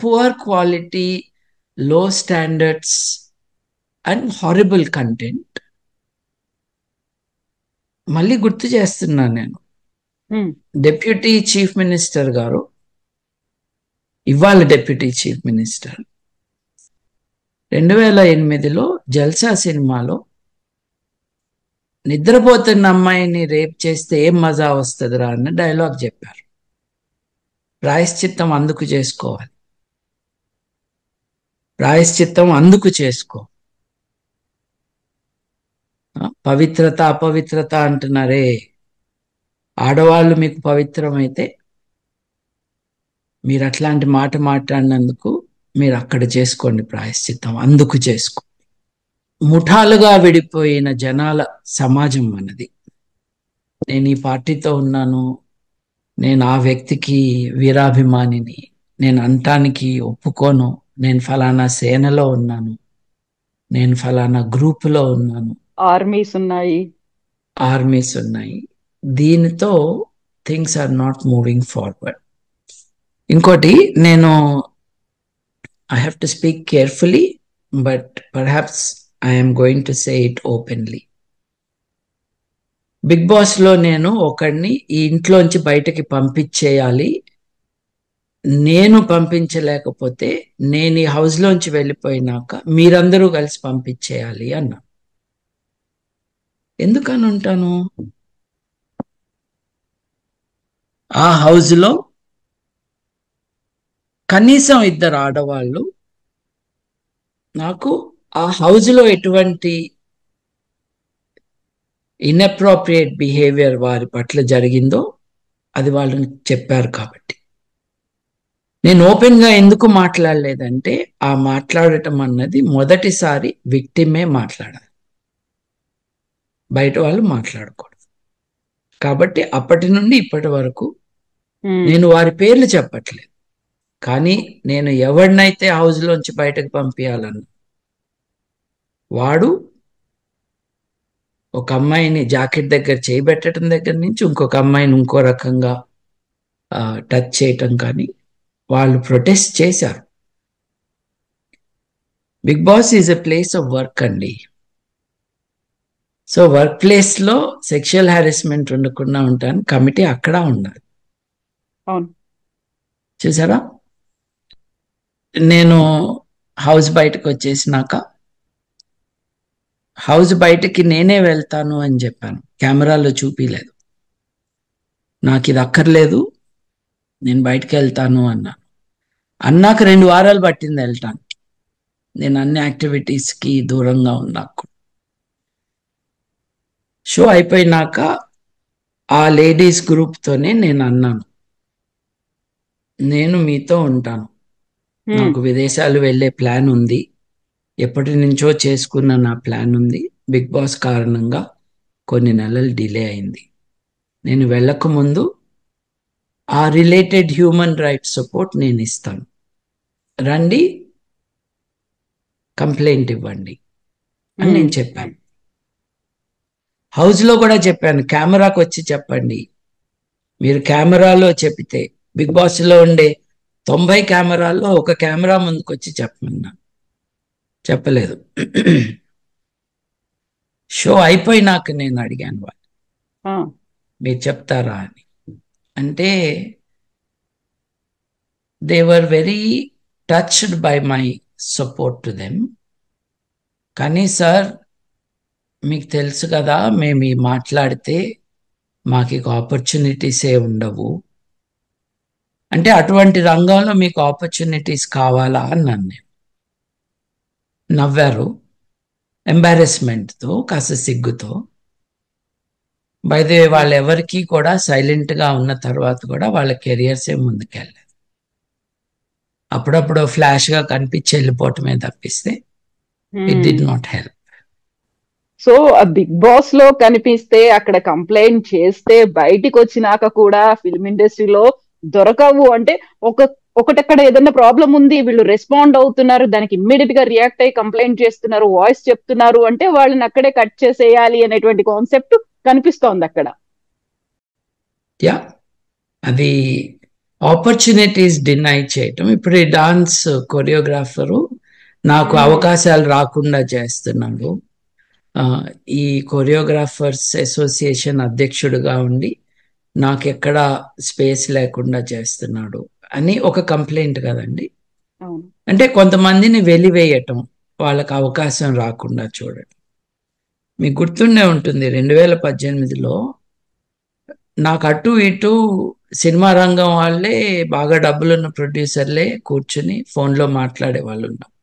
poor quality, low standards and horrible content. మళ్ళీ గుర్తు చేస్తున్నాను నేను, డిప్యూటీ చీఫ్ మినిస్టర్ గారు, ఇవాళ డిప్యూటీ చీఫ్ మినిస్టర్ 2008లో జల్సా సినిమాలో నిద్రపోతున్న అమ్మాయిని రేప్ చేస్తే ఏం మజా వస్తుందిరా అన్న డైలాగ్ చెప్పారు. ప్రాయశ్చిత్తం అందుకు చేసుకోవాలి, ప్రాయశ్చిత్తం అందుకు చేసుకో. పవిత్రత అపవిత్రత అంటున్నారే, ఆడవాళ్ళు మీకు పవిత్రమైతే మీరు అట్లాంటి మాట మాట్లాడినందుకు మీరు అక్కడ చేసుకోండి ప్రాయశ్చిత్తం, అందుకు చేసుకో. ముఠాలుగా విడిపోయిన జనాల సమాజం మనది. నేను ఈ పార్టీతో ఉన్నాను, నేను ఆ వ్యక్తికి వీరాభిమానిని, నేను అంటానికి ఒప్పుకోను, నేను ఫలానా సేనలో ఉన్నాను, నేను ఫలానా గ్రూపులో ఉన్నాను, ఆర్మీస్ ఉన్నాయి. దీనితో things are not moving forward. ఇంకోటి, నేను I have to speak carefully but perhaps I'm going to say it openly. Bigg Boss లో నేను ఒకడిని ఈ ఇంట్లోంచి బయటకి పంపించేయాలి, నేను పంపించలేకపోతే నేను ఈ హౌస్ లోంచి వెళ్ళిపోయినాక మీరందరూ కలిసి పంపించేయాలి అన్నా. ఎందుకని ఉంటాను? ఆ హౌస్ లో కనీసం 2 ఆడవాళ్ళు నాకు ఆ హౌస్ లో ఎటువంటి ఇన్అప్రోప్రియేట్ బిహేవియర్ వారి పట్ల జరిగిందో అది వాళ్ళు చెప్పారు. కాబట్టి నేను ఓపెన్ గా ఎందుకు మాట్లాడలేదంటే, ఆ మాట్లాడటం అన్నది మొదటిసారి విక్టిమే మాట్లాడాలి, బయట వాళ్ళు మాట్లాడకూడదు. కాబట్టి అప్పటి నుండి ఇప్పటి వరకు నేను వారి పేర్లు చెప్పట్లేదు, కానీ నేను ఎవరినైతే హౌస్ లోంచి బయటకు పంపించాలన్నా వాడు ఒక అమ్మాయిని జాకెట్ దగ్గర చేయబెట్టడం దగ్గర నుంచి ఇంకొక అమ్మాయిని ఇంకో రకంగా టచ్ చేయటం కానీ వాళ్ళు ప్రొటెస్ట్ చేశారు. Bigg Boss is a place of work అండి. సో వర్క్ ప్లేస్ లో సెక్షువల్ హారాస్మెంట్ ఉండకుండా ఉంటాను, కమిటీ అక్కడ ఉండాలి. చూసారా, నేను హౌస్ బయటకు వచ్చేసినాక హౌస్ బయటకి నేనే వెళ్తాను అని చెప్పాను, కెమెరాలో చూపిలేదు. నాకు ఇది అక్కర్లేదు, నేను బయటకు వెళ్తాను అన్నాక 2 వారాలు పట్టింది వెళ్ళటాను. నేను అన్ని యాక్టివిటీస్కి దూరంగా ఉన్నాకు. షో అయిపోయినాక ఆ లేడీస్ గ్రూప్తోనే నేను అన్నాను, నేను మీతో ఉంటాను, నాకు విదేశాలు వెళ్ళే ప్లాన్ ఉంది, ఎప్పటి నుంచో చేసుకున్న నా ప్లాన్ ఉంది, బిగ్ బాస్ కారణంగా కొన్ని నెలలు డిలే అయింది, నేను వెళ్ళక ముందు ఆ రిలేటెడ్ హ్యూమన్ రైట్స్ సపోర్ట్ నేను ఇస్తాను, రండి కంప్లైంట్ ఇవ్వండి అని నేను చెప్పాను. హౌస్లో కూడా చెప్పాను, కెమెరాకు వచ్చి చెప్పండి, మీరు కెమెరాలో చెప్తే బిగ్ బాస్లో ఉండే 90 కెమెరాల్లో ఒక కెమెరా ముందుకు వచ్చి చెప్పమన్నా, చెప్పలేదు. షో అయిపోయినాక నేను అడిగాను వాళ్ళు, మీరు చెప్తారా అని. అంటే they were very touched by my support to them. కానీ సార్ మీకు తెలుసు కదా, మేము మాట్లాడితే మాకు ఇక ఆపర్చునిటీసే ఉండవు, అంటే అటువంటి రంగంలో మీకు ఆపర్చునిటీస్ కావాలా అన్నాను నేను. నవ్వారు, ఎంబారెస్మెంట్తో, కాస్త సిగ్గుతో. బై ది వే వాళ్ళు ఎవరికి కూడా సైలెంట్గా ఉన్న తర్వాత కూడా వాళ్ళ కెరియర్సే ముందుకెళ్ళలేదు. అప్పుడప్పుడు ఫ్లాష్గా కనిపించి వెళ్ళిపోవటమే తప్పిస్తే it did not help. So ఆ బిగ్ బాస్ లో కనిపిస్తే, అక్కడ కంప్లైంట్ చేస్తే, బయటికి వచ్చినాక కూడా ఫిల్మ్ ఇండస్ట్రీలో దొరకవు. అంటే ఒకటక్కడ ఏదైనా ప్రాబ్లం ఉంది, వీళ్ళు రెస్పాండ్ అవుతున్నారు, దానికి ఇమ్మీడియట్ గా రియాక్ట్ అయ్యి కంప్లైంట్ చేస్తున్నారు, వాయిస్ చెప్తున్నారు అంటే వాళ్ళని అక్కడే కట్ చేసేయాలి అనేటువంటి కాన్సెప్ట్ కనిపిస్తోంది అక్కడ. యా, అది ఆపర్చునిటీస్ డినై చేయటం. ఇప్పుడు ఈ డాన్స్ కొరియోగ్రాఫరు నాకు అవకాశాలు రాకుండా చేస్తున్నాడు. ఈ కొరియోగ్రాఫర్స్ అసోసియేషన్ అధ్యక్షుడిగా ఉండి నాకెక్కడ స్పేస్ లేకుండా చేస్తున్నాడు అని ఒక కంప్లైంట్ కదండి. అవును. అంటే కొంతమందిని వెలివేయటం, వాళ్ళకి అవకాశం రాకుండా చూడటం. మీకు గుర్తుండే ఉంటుంది 2018లో నాకు అటు ఇటు సినిమా రంగం వాళ్ళే, బాగా డబ్బులున్న ప్రొడ్యూసర్లే కూర్చుని ఫోన్లో మాట్లాడే వాళ్ళు ఉన్నారు.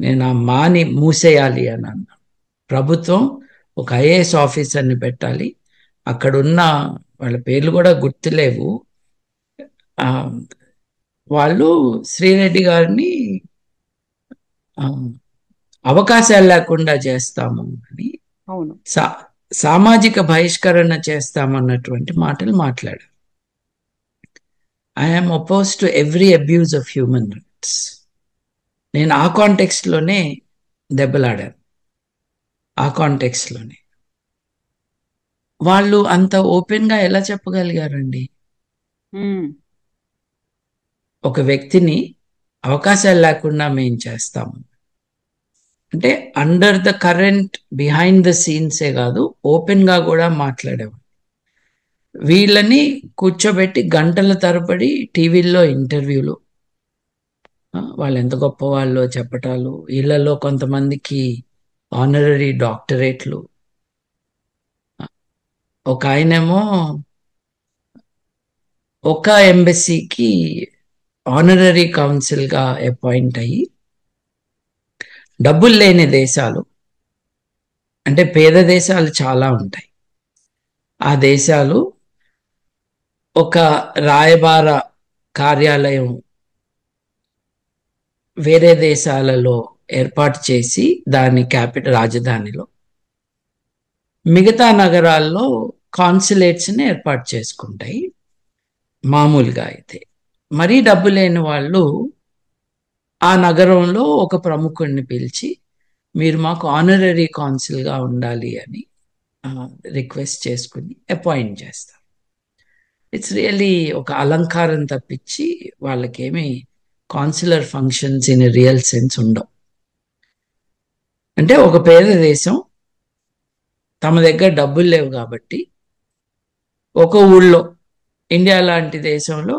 నేను ఆ మాని మూసేయాలి అని అన్నా. ప్రభుత్వం ఒక ఐఏఎస్ ఆఫీసర్ని పెట్టాలి, అక్కడున్న వాళ్ళ పేర్లు కూడా గుర్తులేవు, వాళ్ళు శ్రీరెడ్డి గారిని అవకాశాలు లేకుండా చేస్తాము అని, అవును. సామాజిక బహిష్కరణ చేస్తామన్నటువంటి మాటలు మాట్లాడారు. I'm oppose to every abuse of human rights. నేను ఆ కాంటెక్స్ట్లోనే దెబ్బలాడాను. ఆ కాంటెక్స్ట్లోనే వాళ్ళు అంత ఓపెన్గా ఎలా చెప్పగలిగారండి? ఒక వ్యక్తిని అవకాశాలు లేకుండా మేం చేస్తాము అంటే, under the current, behind the సీన్సే కాదు, ఓపెన్గా కూడా మాట్లాడేవారు. వీళ్ళని కూర్చోబెట్టి గంటల తరబడి టీవీల్లో ఇంటర్వ్యూలు, వాళ్ళు ఎంత గొప్ప వాళ్ళో చెప్పటాలు, వీళ్ళలో కొంతమందికి ఆనరరీ డాక్టరేట్లు. ఒక ఆయనేమో ఒక ఎంబసీకి ఆనరరీ కౌన్సిల్గా అపాయింట్ అయ్యి, డబ్బులు లేని దేశాలు అంటే పేద దేశాలు చాలా ఉంటాయి, ఆ దేశాలు ఒక రాయబార కార్యాలయం వేరే దేశాలలో ఏర్పాటు చేసి దాని క్యాపిటల్ రాజధానిలో, మిగతా నగరాల్లో కాన్సులేట్స్ని ఏర్పాటు చేసుకుంటాయి. మామూలుగా అయితే మరీ డబ్బు లేని వాళ్ళు ఆ నగరంలో ఒక ప్రముఖుడిని పిలిచి, మీరు మాకు ఆనరరీ కాన్సుల్గా ఉండాలి అని రిక్వెస్ట్ చేసుకుని అపాయింట్ చేస్తారు. ఇట్స్ రియల్లీ ఒక అలంకారం తప్పించి వాళ్ళకేమి consular functions in real sense ఉండవు. అంటే ఒక పేద దేశం తమ దగ్గర డబ్బులు లేవు కాబట్టి ఒక ఊళ్ళో, ఇండియా లాంటి దేశంలో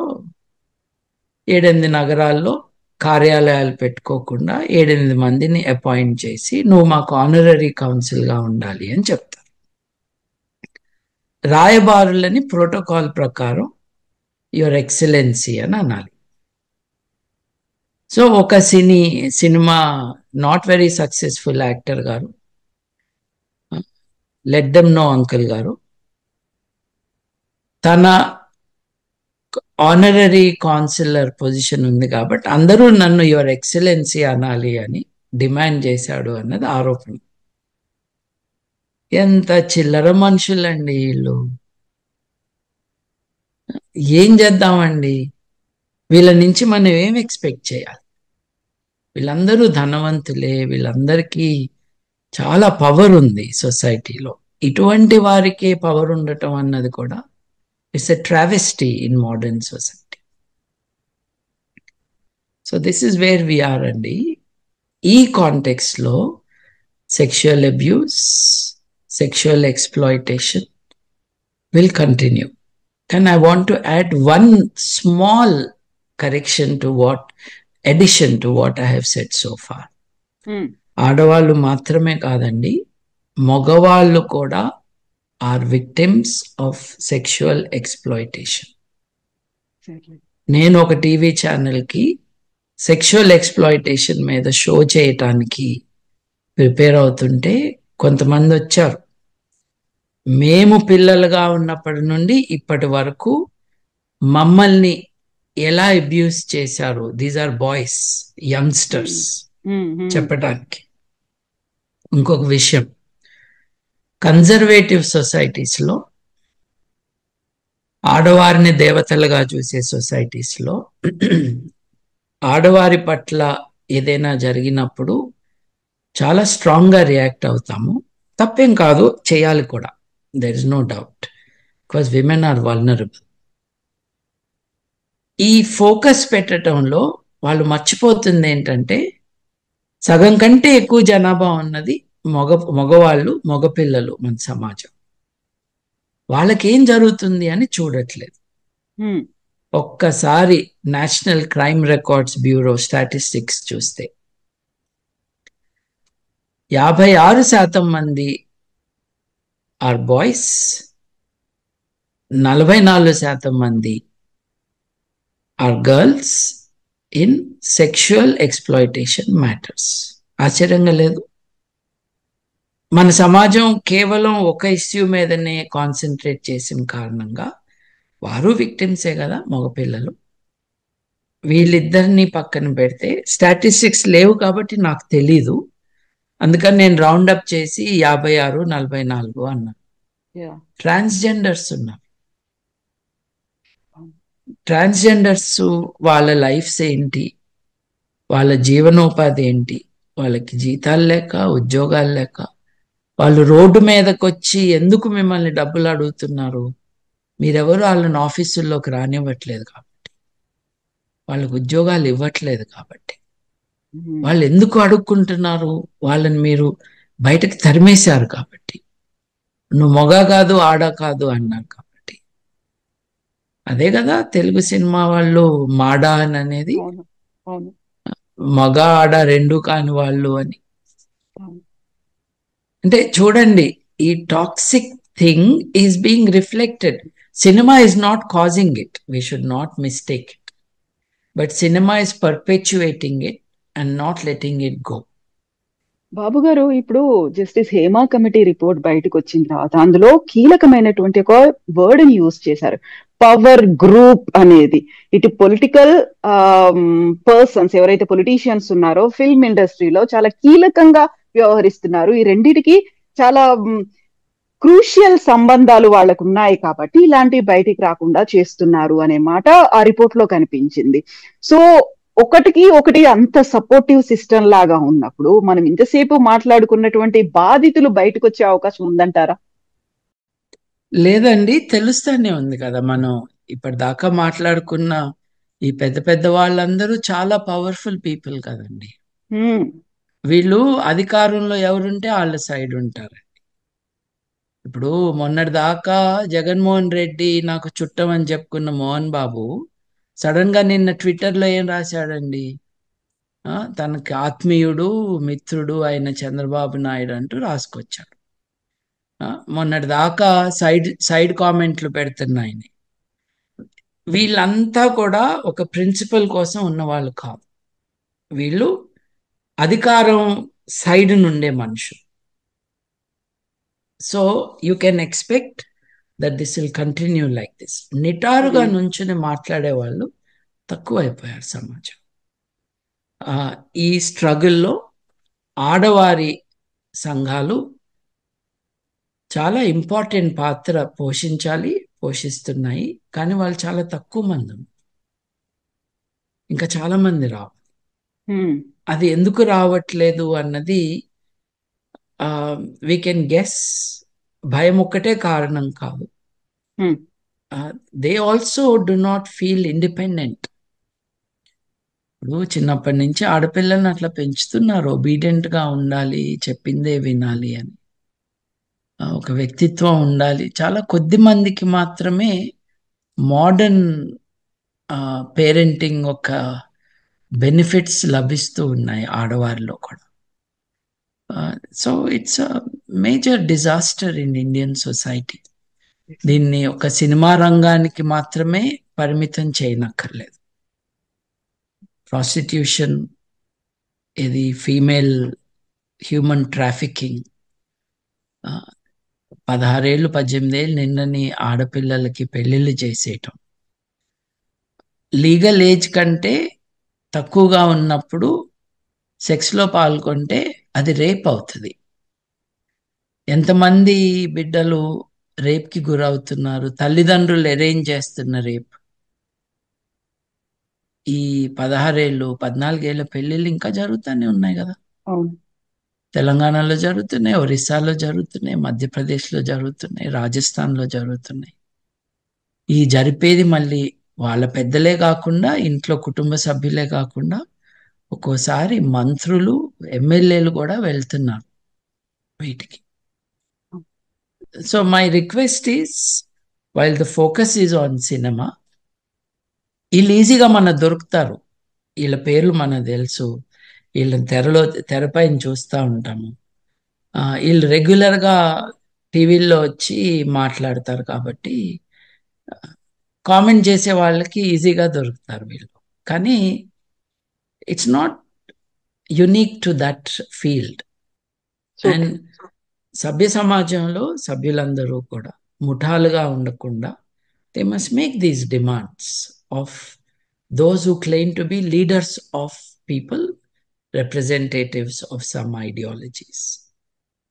7-8 నగరాల్లో కార్యాలయాలు పెట్టుకోకుండా 7-8 మందిని అపాయింట్ చేసి, నువ్వు మాకు ఆనరరీ కౌన్సిల్గా ఉండాలి అని చెప్తారు. రాయబారులని ప్రోటోకాల్ ప్రకారం యువర్ ఎక్సలెన్సీ అని అనాలి. సో ఒక cinema not very successful actor గారు, లెట్ దెమ్ నో అంకుల్ గారు, తన ఆనరరీ కాన్సులర్ పొజిషన్ ఉంది కాబట్టి అందరూ నన్ను యువర్ ఎక్సలెన్సీ అనాలి అని డిమాండ్ చేశాడు అన్నది ఆరోపణ. ఎంత చిల్లర మనుషులండి వీళ్ళు! ఏం చేద్దామండి? వీళ్ళ నుంచి మనం ఏం ఎక్స్పెక్ట్ చేయాలి? వీళ్ళందరూ ధనవంతులే, వీళ్ళందరికీ చాలా పవర్ ఉంది సొసైటీలో. ఇటువంటి వారికే పవర్ ఉండటం అన్నది కూడా it's a travesty in modern society. So this is where we are అండి. ఈ కాంటెక్స్లో sexual abuse, sexual exploitation will continue. And I want to add one small addition to what I have said so far. ఆడవాళ్ళు మాత్రమే కాదండి, మగవాళ్ళు కూడా are victims of sexual exploitation. నేను ఒక టీవీ ఛానల్కి సెక్షువల్ ఎక్స్ప్లాయిటేషన్ మీద షో చేయటానికి ప్రిపేర్ అవుతుంటే కొంతమంది వచ్చారు. మేము పిల్లలుగా ఉన్నప్పటి నుండి ఇప్పటి వరకు మమ్మల్ని ఎలా అబ్యూస్ చేశారు, దీస్ ఆర్ బాయ్స్, యంగ్స్టర్స్, చెప్పడానికి. ఇంకొక విషయం, కన్జర్వేటివ్ సొసైటీస్లో, ఆడవారిని దేవతలుగా చూసే సొసైటీస్లో ఆడవారి పట్ల ఏదైనా జరిగినప్పుడు చాలా స్ట్రాంగ్గా రియాక్ట్ అవుతాము. తప్పేం కాదు, చేయాలి కూడా, there is no doubt, because women are vulnerable. ఈ ఫోకస్ పెట్టడంలో వాళ్ళు మర్చిపోతుంది ఏంటంటే సగం కంటే ఎక్కువ జనాభా ఉన్నది మగవాళ్ళు, మగపిల్లలు మన సమాజం. వాళ్ళకేం జరుగుతుంది అని చూడట్లేదు. ఒక్కసారి National Crime Records Bureau statistics చూస్తే 56% మంది ఆర్ బాయ్స్, 44% మంది are girls in sexual exploitation matters. ఆశ్చర్యంగా లేదు? మన సమాజం కేవలం ఒక ఇష్యూ మీదనే కాన్సన్ట్రేట్ చేసిన కారణంగా వారు విక్టిమ్సే కదా మగపిల్లలు. వీళ్ళిద్దరిని పక్కన పెడితే స్టాటిస్టిక్స్ లేవు కాబట్టి నాకు తెలీదు. అందుకని నేను రౌండప్ చేసి 56, 44 అన్నాను. ట్రాన్స్జెండర్స్ ఉన్నారు. ట్రాన్స్జెండర్స్ వాళ్ళ లైఫ్స్ ఏంటి, వాళ్ళ జీవనోపాధి ఏంటి, వాళ్ళకి జీతాలు లేక, ఉద్యోగాలు లేక, వాళ్ళు రోడ్డు మీదకి వచ్చి ఎందుకు మిమ్మల్ని డబ్బులు అడుగుతున్నారు? మీరెవరు వాళ్ళని ఆఫీసుల్లోకి రానివ్వట్లేదు కాబట్టి, వాళ్ళకు ఉద్యోగాలు ఇవ్వట్లేదు కాబట్టి. వాళ్ళు ఎందుకు అడుక్కుంటున్నారు? వాళ్ళని మీరు బయటకు తరిమేశారు కాబట్టి. నువ్వు మొగ కాదు, ఆడ కాదు అన్నారు కాబట్టి. అదే కదా తెలుగు సినిమా వాళ్ళు మాడా అని అనేది, మగ ఆడ రెండు కాని వాళ్ళు అని. అంటే చూడండి, ఈ toxic thing is being reflected. Cinema is not causing it, we should not mistake it, but cinema is perpetuating it and not letting it go. బాబు గారు, ఇప్పుడు జస్టిస్ హేమా కమిటీ రిపోర్ట్ బయటకు వచ్చిన తర్వాత అందులో కీలకమైనటువంటి ఒక వర్డ్ ని యూజ్ చేశారు, పవర్ గ్రూప్ అనేది. ఇటు పొలిటికల్ పర్సన్స్ ఎవరైతే పొలిటీషియన్స్ ఉన్నారో ఫిల్మ్ ఇండస్ట్రీలో చాలా కీలకంగా వ్యవహరిస్తున్నారు. ఈ రెండిటికి చాలా క్రూషియల్ సంబంధాలు వాళ్ళకు ఉన్నాయి కాబట్టి ఇలాంటివి బయటికి రాకుండా చేస్తున్నారు అనే మాట ఆ రిపోర్ట్ లో కనిపించింది. సో ఒకటికి ఒకటి అంత సపోర్టివ్ సిస్టమ్ లాగా ఉన్నప్పుడు మనం ఇంతసేపు మాట్లాడుకున్నటువంటి బాధితులు బయటకు వచ్చే అవకాశం ఉందంటారా? లేదండి, తెలుస్తానే ఉంది కదా. మనం ఇప్పటిదాకా మాట్లాడుకున్న ఈ పెద్ద పెద్ద వాళ్ళందరూ చాలా పవర్ఫుల్ పీపుల్ కదండి. వీళ్ళు అధికారంలో ఎవరుంటే వాళ్ళ సైడ్ ఉంటారు. ఇప్పుడు మొన్నటి దాకా జగన్మోహన్ రెడ్డి నాకు చుట్టం అని చెప్పుకున్న మోహన్ బాబు సడన్ గా నిన్న ట్విట్టర్లో ఏం రాశాడండి? తనకి ఆత్మీయుడు, మిత్రుడు అయిన చంద్రబాబు నాయుడు అంటూ రాసుకొచ్చాడు. మొన్నటి దాకా సైడ్ కామెంట్లు పెడుతున్నాయని. వీళ్ళంతా కూడా ఒక ప్రిన్సిపల్ కోసం ఉన్నవాళ్ళు కాదు. వీళ్ళు అధికారం సైడ్ నుండే మనుషులు. So you can expect that this will continue like this. నిటారుగా నుంచుని మాట్లాడే వాళ్ళు తక్కువైపోయారు సమాజం. ఈ స్ట్రగుల్లో ఆడవారి సంఘాలు చాలా ఇంపార్టెంట్ పాత్ర పోషిస్తున్నాయి. కానీ వాళ్ళు చాలా తక్కువ మంది, ఇంకా చాలా మంది రావు. అది ఎందుకు రావట్లేదు అన్నది వీ కెన్ గెస్. భయం ఒక్కటే కారణం కాదు. They also do not feel independent. ఇప్పుడు చిన్నప్పటి నుంచి ఆడపిల్లల్ని అట్లా పెంచుతున్నారు, ఒబీడియంట్ గా ఉండాలి, చెప్పిందే వినాలి అని, ఒక వ్యక్తిత్వం ఉండాలి. చాలా కొద్ది మందికి మాత్రమే మోడర్న్ పేరెంటింగ్ ఒక బెనిఫిట్స్ లభిస్తూ ఉన్నాయి ఆడవారిలో కూడా. So it's a major disaster in Indian society. దీన్ని ఒక సినిమా రంగానికి మాత్రమే పరిమితం చేయనక్కర్లేదు. ప్రాస్టిట్యూషన్, ఇది ఫీమేల్ హ్యూమన్ ట్రాఫికింగ్, 16 ఏళ్ళు 18 ఏళ్ళు నిన్నని ఆడపిల్లలకి పెళ్లిళ్ళు చేసేయటం, లీగల్ ఏజ్ కంటే తక్కువగా ఉన్నప్పుడు సెక్స్లో పాల్గొంటే అది రేప్ అవుతుంది. ఎంతమంది బిడ్డలు రేప్కి గురవుతున్నారు? తల్లిదండ్రులు అరేంజ్ చేస్తున్న రేప్. ఈ 16 ఏళ్ళు 14 ఏళ్ళ పెళ్లిళ్ళు ఇంకా జరుగుతూనే ఉన్నాయి కదా. తెలంగాణలో జరుగుతున్నాయి, ఒరిస్సాలో జరుగుతున్నాయి, మధ్యప్రదేశ్లో జరుగుతున్నాయి, రాజస్థాన్లో జరుగుతున్నాయి. ఈ జరిపేది మళ్ళీ వాళ్ళ పెద్దలే కాకుండా ఇంట్లో కుటుంబ సభ్యులే కాకుండా ఒక్కోసారి మంత్రులు, ఎమ్మెల్యేలు కూడా వెళ్తున్నారు బయటికి. So my request is, while the focus is on cinema, వీళ్ళు ఈజీగా మన దొరుకుతారు, వీళ్ళ పేర్లు మనకు తెలుసు, వీళ్ళని తెరపైన చూస్తూ ఉంటాము, వీళ్ళు రెగ్యులర్గా టీవీల్లో వచ్చి మాట్లాడతారు కాబట్టి కామెంట్ చేసే వాళ్ళకి ఈజీగా దొరుకుతారు వీళ్ళు. కానీ it's not unique to that field. And సభ్య సమాజంలో సభ్యులందరూ కూడా ముఠాలుగా ఉండకుండా they must make these demands of those who claim to be leaders of people, representatives of some ideologies.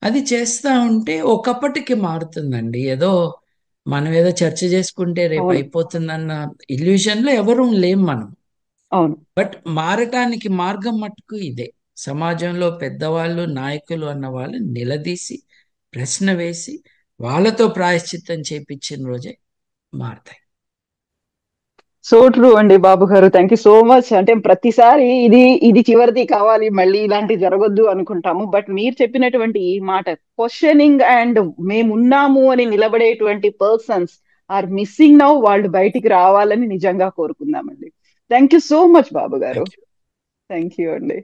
అది చేస్తూ ఉంటే ఒకప్పటికి మారుతుందండి. ఏదో మనం ఏదో చర్చ చేసుకుంటే రేపు అయిపోతుందన్న ఇల్యూషన్లో ఎవరూ లేం మనం. అవును. బట్ మారటానికి మార్గం మట్టుకు ఇదే. సమాజంలో పెద్దవాళ్ళు, నాయకులు అన్న వాళ్ళు నిలదీసి ప్రశ్న వేసి వాళ్ళతో ప్రాయశ్చిత్తం చేపించిన రోజే మారతాయి. సో ట్రూ అండి బాబు గారు, థ్యాంక్ యూ సో మచ్. అంటే ప్రతిసారి ఇది చివరిది కావాలి, మళ్ళీ ఇలాంటి జరగొద్దు అనుకుంటాము. బట్ మీరు చెప్పినటువంటి ఈ మాట, క్వశ్చనింగ్ అండ్ మేమున్నాము అని నిలబడేటువంటి పర్సన్స్ ఆర్ మిస్సింగ్ నౌ. వాళ్ళు బయటికి రావాలని నిజంగా కోరుకుందామండి. థ్యాంక్ యూ సో మచ్ బాబు గారు. థ్యాంక్ యూ అండి.